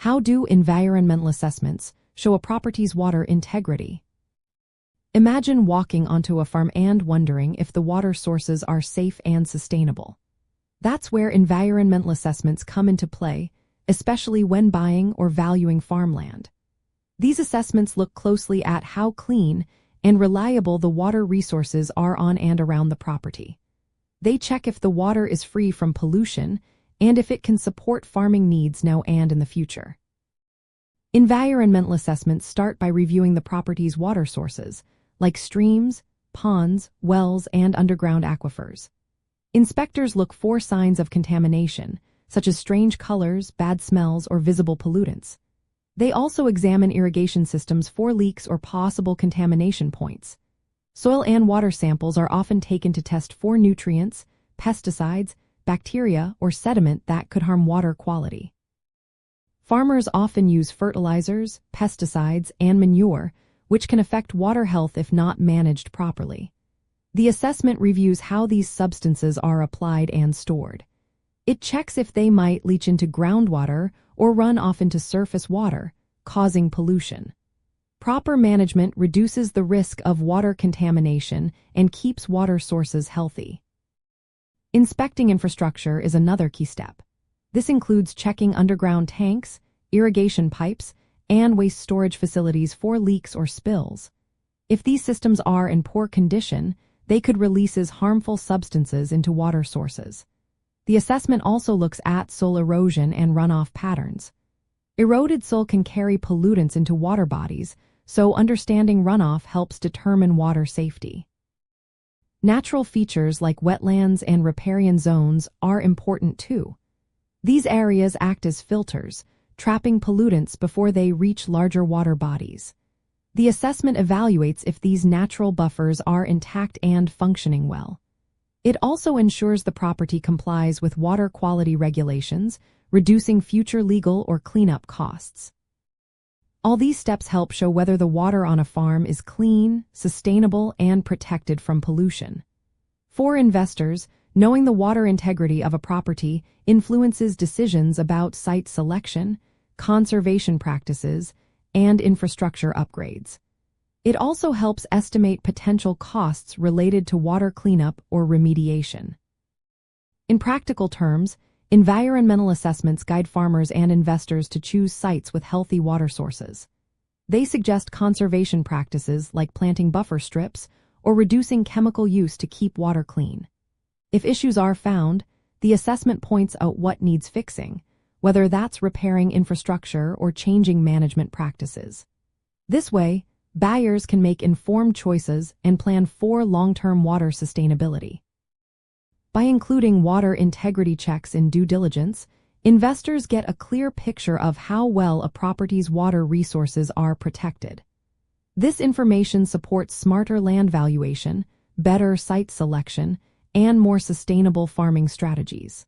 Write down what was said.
How do environmental assessments show a property's water integrity? Imagine walking onto a farm and wondering if the water sources are safe and sustainable. That's where environmental assessments come into play, especially when buying or valuing farmland. These assessments look closely at how clean and reliable the water resources are on and around the property. They check if the water is free from pollution and if it can support farming needs now and in the future. Environmental assessments start by reviewing the property's water sources, like streams, ponds, wells, and underground aquifers. Inspectors look for signs of contamination, such as strange colors, bad smells, or visible pollutants. They also examine irrigation systems for leaks or possible contamination points. Soil and water samples are often taken to test for nutrients, pesticides, bacteria, or sediment that could harm water quality. Farmers often use fertilizers, pesticides, and manure, which can affect water health if not managed properly. The assessment reviews how these substances are applied and stored. It checks if they might leach into groundwater or run off into surface water, causing pollution. Proper management reduces the risk of water contamination and keeps water sources healthy. Inspecting infrastructure is another key step. This includes checking underground tanks, irrigation pipes, and waste storage facilities for leaks or spills. If these systems are in poor condition, they could release harmful substances into water sources. The assessment also looks at soil erosion and runoff patterns. Eroded soil can carry pollutants into water bodies, so understanding runoff helps determine water safety. Natural features like wetlands and riparian zones are important too. These areas act as filters, trapping pollutants before they reach larger water bodies. The assessment evaluates if these natural buffers are intact and functioning well. It also ensures the property complies with water quality regulations, reducing future legal or cleanup costs. All these steps help show whether the water on a farm is clean, sustainable, and protected from pollution. For investors, knowing the water integrity of a property influences decisions about site selection, conservation practices, and infrastructure upgrades. It also helps estimate potential costs related to water cleanup or remediation. In practical terms, environmental assessments guide farmers and investors to choose sites with healthy water sources. They suggest conservation practices like planting buffer strips or reducing chemical use to keep water clean. If issues are found, the assessment points out what needs fixing, whether that's repairing infrastructure or changing management practices. This way, buyers can make informed choices and plan for long-term water sustainability. By including water integrity checks in due diligence, investors get a clear picture of how well a property's water resources are protected. This information supports smarter land valuation, better site selection, and more sustainable farming strategies.